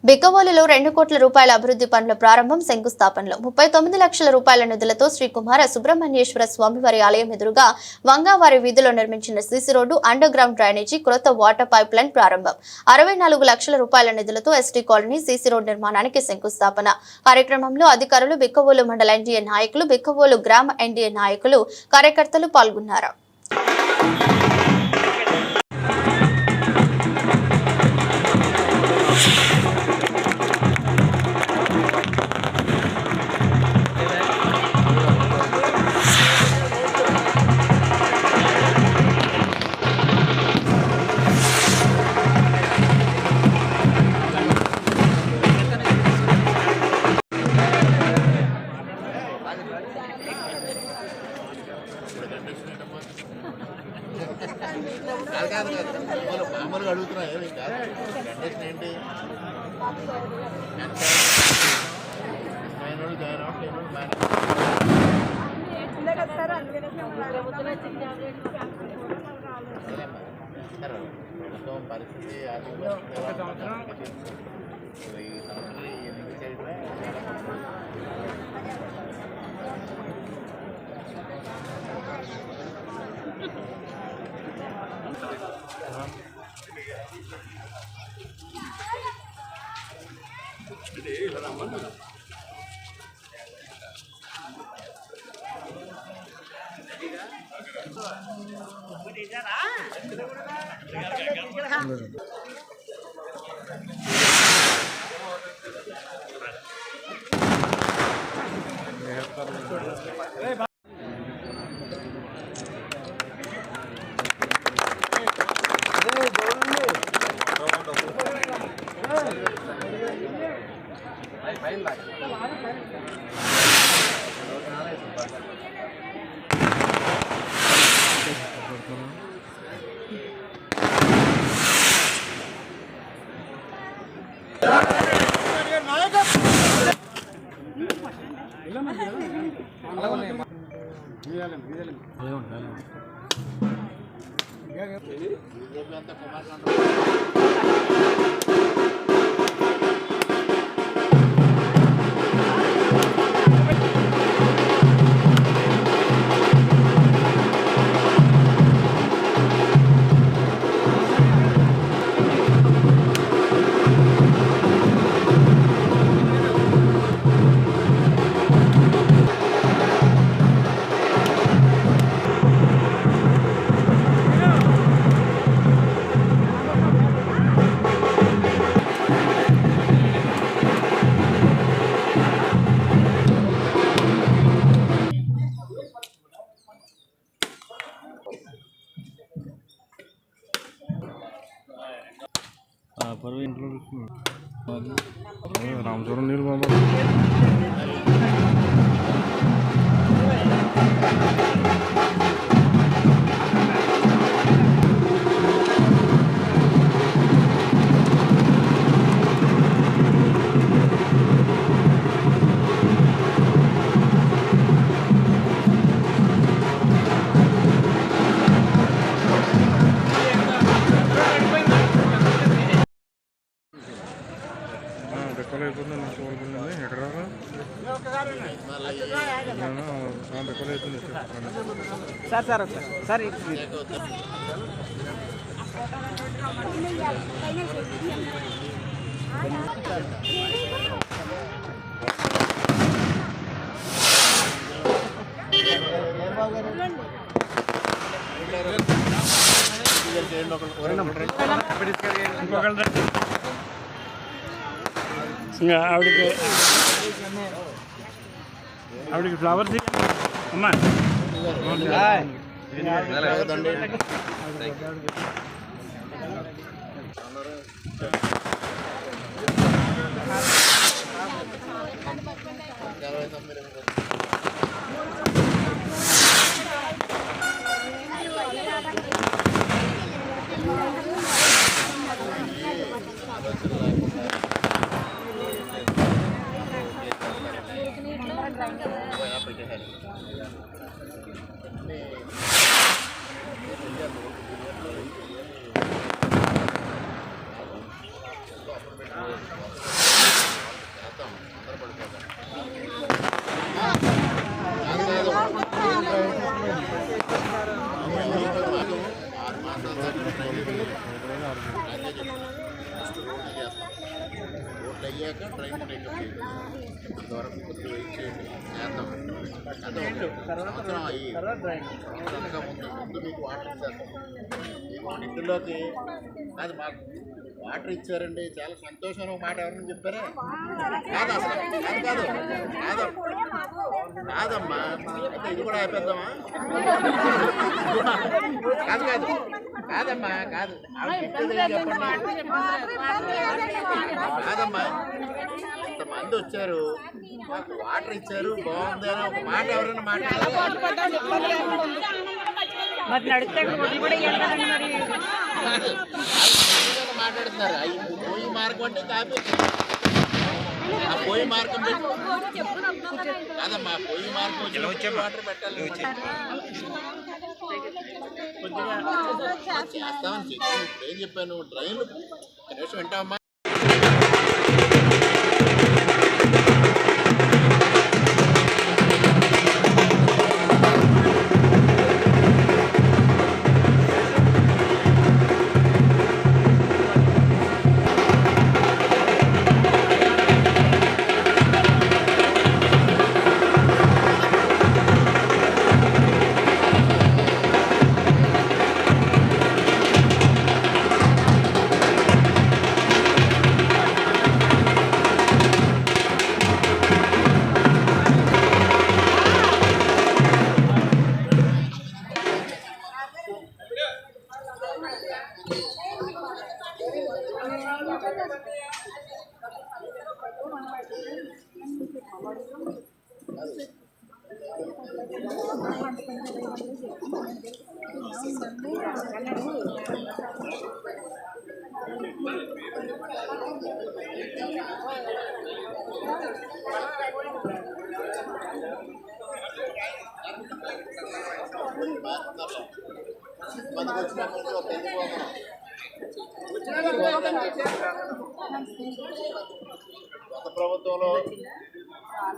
బిక్కవోలులో 2 కోట్ల రూపాయల అభివృద్ధి పనుల ప్రారంభం శంకుస్థాపనలో 39 లక్షల రూపాయల నిధులతో శ్రీ కుమార సుబ్రహ్మణ్యేశ్వర స్వామివారి ఆలయం ఎదురుగా వంగావారి వీధిలో నిర్మించిన CC road, under ground drainage, క్రొత్త వాటర్ పైప్ లైన్ ప్రారంభం. 64 లక్షల రూపాయల నిధులతో ఎస్టీ కాలనీ సీసీ రోడ్ నిర్మాణానికి శంకుస్థాపన. కార్యక్రమంలో అధికారులు, బిక్కవోలు మండల ఎన్డీఏ నాయకులు, బిక్కవోలు గ్రామ ఎన్డీఏ నాయకులు, కార్యకర్తలు పాల్గొన్నారు. మామూలుగా అడుగుతున్నా కండిషన్ ఏంటి ప్రభుత్వం పరిస్థితి ఈ సంవత్సరం ఎందుకు చేయడమే ఇంట్లో రామచూరం నీళ్ళు బాబా అయిపోతుంది నాకు కోరుకుంటుంది ఎక్కడ అయిపోతుంది సార్ సార్ సార్ ఆవిడకి ఫ్లవర్స్ అమ్మా అయ్యాక ట్రైన్ టేకప్ చేయాలి. అంతవరకు కొద్దిగా వెయిట్ చేయండి, చేద్దాం. అంటే సంవత్సరం అయ్యి సంవత్సరాలుగా ముందు మీకు వాటర్ ఇచ్చారు. మీకు ఇంటిలోకి అది మాకు వాటర్ ఇచ్చారండి, చాలా సంతోషం. ఒక మాట ఎవరైనా చెప్పారా? కాదు అసలు కాదు కాదమ్మా, అయితే ఇది కూడా అయిపోద్దామా? కాదమ్మా కాదు చెప్పండి. కాదమ్మా, ఇంతమంది వచ్చారు, మాకు వాటర్ ఇచ్చారు, బాగుంది అని ఒక మాట ఎవరైనా మాట్లాడుతున్నారు. అవి పోయి మార్గం అంటే కాపీ ఆ పోయి మార్గం కాదమ్మా, పోయి మార్గం వచ్చే వాటర్ పెట్టాలి. చేస్తామని చెప్పి ఏం చెప్పాను, ట్రైన్లు కనీసం వింటావమ్మా. గత ప్రభుత్వంలో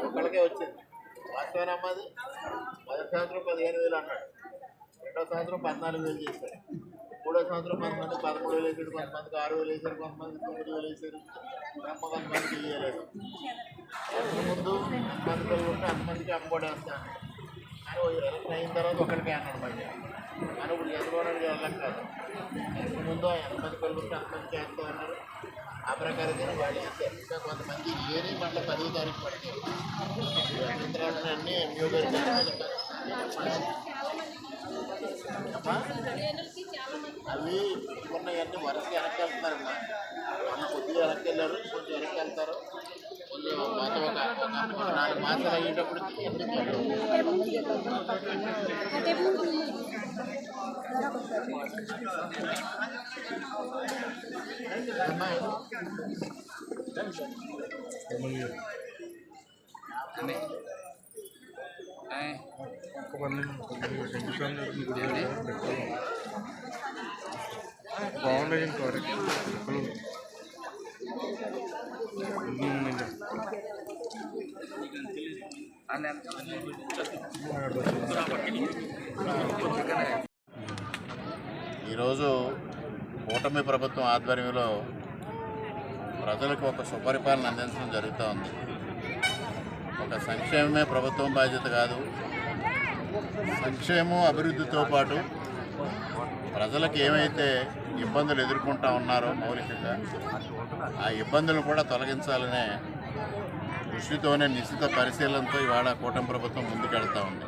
ఒకళ్ళకే వచ్చింది వాస్తవనమ్మది. మొదటి సంవత్సరం 15,000 అన్నాడు, రెండో సంవత్సరం 14,000 చేశారు, మూడో సంవత్సరం కొంతమంది 13,000 వేసాడు, కొంతమందికి 6,000 వేసారు, కొంతమందికి 9,000 వేసారు, కొంతమందికి ఇవ్వలేదు. అంతకు ముందు ఎంతమంది పిల్లలు ఉంటే అంతమందికి అమ్మఒడి వేస్తాను కానీ ఎలక్షన్ అయిన తర్వాత ఒకరికే అన్నాడు. మళ్ళీ కానీ ఇప్పుడు చంద్రబాబు వెళ్ళం కాదు, ఎంతకు ముందు ఎంతమంది పిల్లలు ఉంటే అంతమందికి వేస్తా అన్నారు. ఆ ప్రకారంగా వాళ్ళు ఇస్తారు. ఇంకా కొంతమంది ఏరి మళ్ళీ 10వ తారీఖు పడితే అన్నీ ఎంఓ గారు అవి ఉన్నవన్నీ వరుసగా వెనక్కి వెళ్తున్నారమ్మా. వాళ్ళు కొద్దిగా వెనక్కి వెళ్ళారు, కొంచెం వెనక్కి వెళ్తారు. కొంచెం మాతో ఒక 4 మాసాలు అయ్యేటప్పటికి బాగుండేది ఇంకా ఈరోజు కూటమి ప్రభుత్వం ఆధ్వర్యంలో ప్రజలకు ఒక సుపరిపాలన అందించడం జరుగుతూ ఉంది. ఒక సంక్షేమమే ప్రభుత్వం బాధ్యత కాదు, సంక్షేమం అభివృద్ధితో పాటు ప్రజలకు ఏమైతే ఇబ్బందులు ఎదుర్కొంటూ ఉన్నారో మౌలికంగా ఆ ఇబ్బందులను కూడా తొలగించాలనే దృష్టితోనే నిశ్చిత పరిశీలనతో ఇవాళ కూటమి ప్రభుత్వం ముందుకెళ్తూ ఉంది.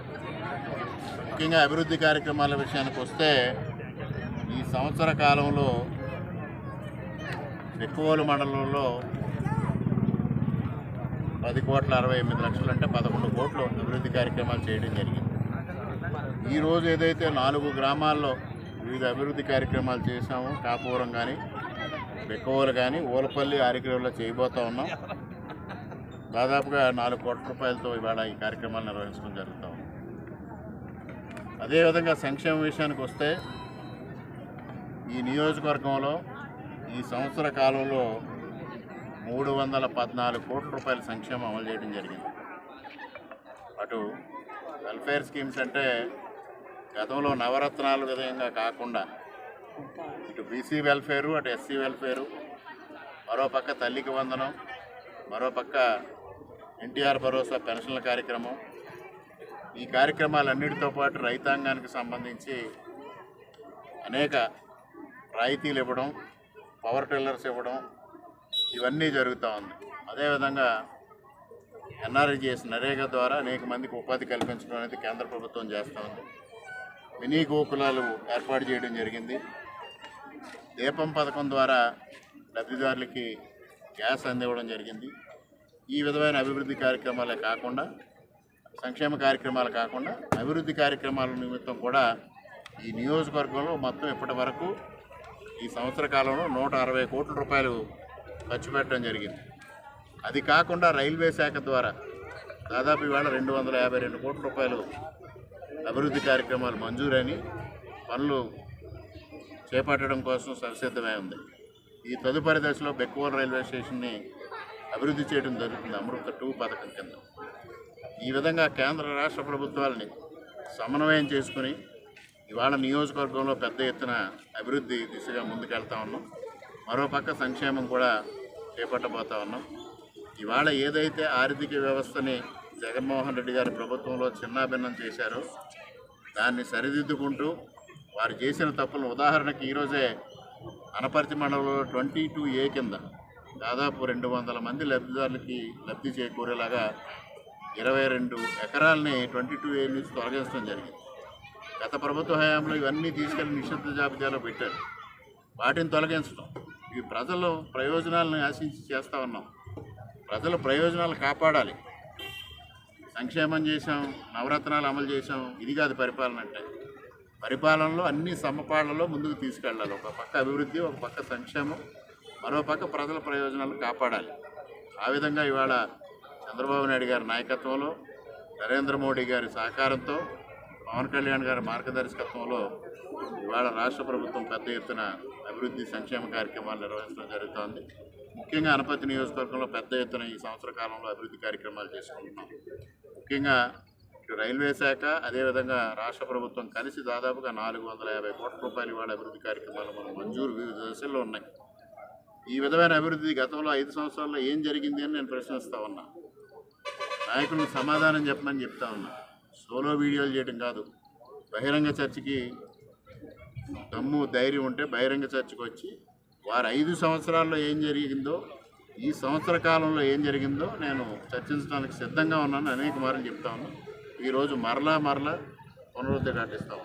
ముఖ్యంగా అభివృద్ధి కార్యక్రమాల విషయానికి వస్తే ఈ సంవత్సర కాలంలో ఎక్కువోలు మండలంలో 10,68,00,000 అంటే 11 కోట్లు అభివృద్ధి కార్యక్రమాలు చేయడం జరిగింది. ఈరోజు ఏదైతే 4 గ్రామాల్లో వివిధ అభివృద్ధి కార్యక్రమాలు చేశామో, కాపురం కానీ బెక్కవోలు కానీ ఓలపల్లి ఆరికలలో చేయబోతూ ఉన్నాం. దాదాపుగా 4 కోట్ల రూపాయలతో ఇవాళ ఈ కార్యక్రమాలు నిర్వహించడం జరుగుతూ ఉంది. అదేవిధంగా సంక్షేమ విషయానికి వస్తే ఈ నియోజకవర్గంలో ఈ సంవత్సర కాలంలో 314 కోట్ల రూపాయల సంక్షేమం అమలు చేయడం జరిగింది. అటు వెల్ఫేర్ స్కీమ్స్ అంటే గతంలో నవరత్నాల విధంగా కాకుండా ఇటు బీసీ వెల్ఫేరు, అటు ఎస్సీ వెల్ఫేరు, మరోపక్క తల్లికి వందనం, మరోపక్క ఎన్టీఆర్ భరోసా పెన్షన్ల కార్యక్రమం, ఈ కార్యక్రమాలన్నిటితో పాటు రైతాంగానికి సంబంధించి అనేక రాయితీలు ఇవ్వడం, పవర్ టిల్లర్స్ ఇవ్వడం, ఇవన్నీ జరుగుతూ ఉంది. అదేవిధంగా ఎన్ఆర్జీఎస్ నరేగా ద్వారా అనేక మందికి ఉపాధి కల్పించడం అనేది కేంద్ర ప్రభుత్వం చేస్తూ ఉంది. మినీ గోకులాలు ఏర్పాటు చేయడం జరిగింది. దీపం పథకం ద్వారా లబ్ధిదారులకి గ్యాస్ అందివ్వడం జరిగింది. ఈ విధమైన అభివృద్ధి కార్యక్రమాలే కాకుండా, సంక్షేమ కార్యక్రమాలు కాకుండా అభివృద్ధి కార్యక్రమాల నిమిత్తం కూడా ఈ నియోజకవర్గంలో మొత్తం ఇప్పటి వరకు ఈ సంవత్సర కాలంలో 160 కోట్ల రూపాయలు ఖర్చు పెట్టడం జరిగింది. అది కాకుండా రైల్వే శాఖ ద్వారా దాదాపు ఇవాళ 252 కోట్ల రూపాయలు అభివృద్ధి కార్యక్రమాలు మంజూరని పనులు చేపట్టడం కోసం సంసిద్ధమై ఉంది. ఈ తదుపరి దశలో బెక్కువల్ రైల్వే స్టేషన్ని అభివృద్ధి చేయడం జరుగుతుంది అమృత 2 పథకం కింద. ఈ విధంగా కేంద్ర రాష్ట్ర ప్రభుత్వాలని సమన్వయం చేసుకుని ఇవాళ నియోజకవర్గంలో పెద్ద ఎత్తున అభివృద్ధి దిశగా ముందుకెళ్తా ఉన్నాం. మరోపక్క సంక్షేమం కూడా చేపట్టబోతా ఉన్నాం. ఇవాళ ఏదైతే ఆర్థిక వ్యవస్థని జగన్మోహన్ రెడ్డి గారి ప్రభుత్వంలో చిన్నాభిన్నం చేశారో దాన్ని సరిదిద్దుకుంటూ వారు చేసిన తప్పులను, ఉదాహరణకి ఈరోజే అనపర్తి మండలంలో 22A కింద దాదాపు 200 మంది లబ్ధిదారులకి లబ్ధి చేకూరేలాగా 22 ఎకరాలని 22A నుంచి తొలగించడం జరిగింది. గత ప్రభుత్వ హయాంలో ఇవన్నీ తీసుకెళ్లి నిషిద్ధ జాబితాలో పెట్టారు. వాటిని తొలగించడం, ఇవి ప్రజల ప్రయోజనాలను ఆశించి చేస్తూ ఉన్నాం. ప్రజల ప్రయోజనాలు కాపాడాలి. సంక్షేమం చేసాం, నవరత్నాలు అమలు చేసాం, ఇది కాదు పరిపాలన అంటే. పరిపాలనలో అన్ని సమపాళ్లలో ముందుకు తీసుకెళ్ళాలి. ఒక పక్క అభివృద్ధి, ఒక పక్క సంక్షేమం, మరో పక్క ప్రజల ప్రయోజనాలు కాపాడాలి. ఆ విధంగా ఇవాళ చంద్రబాబు నాయుడు గారి నాయకత్వంలో, నరేంద్ర మోడీ గారి సహకారంతో, పవన్ కళ్యాణ్ గారి మార్గదర్శకత్వంలో ఇవాళ రాష్ట్ర ప్రభుత్వం పెద్ద ఎత్తున అభివృద్ధి సంక్షేమ కార్యక్రమాలు నిర్వహించడం జరుగుతోంది. ముఖ్యంగా అనపర్తి నియోజకవర్గంలో పెద్ద ఎత్తున ఈ సంవత్సర కాలంలో అభివృద్ధి కార్యక్రమాలు చేసుకుంటున్నాం. ముఖ్యంగా ఇటు రైల్వే శాఖ, అదేవిధంగా రాష్ట్ర ప్రభుత్వం కలిసి దాదాపుగా 450 కోట్ల రూపాయలు ఇవాళ అభివృద్ధి కార్యక్రమాలు మనం మంజూరు వివిధ దశల్లో ఉన్నాయి. ఈ విధమైన అభివృద్ధి గతంలో 5 సంవత్సరాల్లో ఏం జరిగింది అని నేను ప్రశ్నిస్తూ ఉన్నా. నాయకులకు సమాధానం చెప్పమని చెప్తా ఉన్నా. సోలో వీడియోలు చేయడం కాదు, బహిరంగ చర్చకి దమ్ము ధైర్యం ఉంటే బహిరంగ చర్చకు వచ్చి వారు 5 సంవత్సరాల్లో ఏం జరిగిందో, ఈ సంవత్సర కాలంలో ఏం జరిగిందో నేను చర్చించడానికి సిద్ధంగా ఉన్నాను. అనేక మార్లు చెప్తా ఉన్నాను. ఈరోజు మరలా పునరుద్ధరణ ఘటిస్తాం.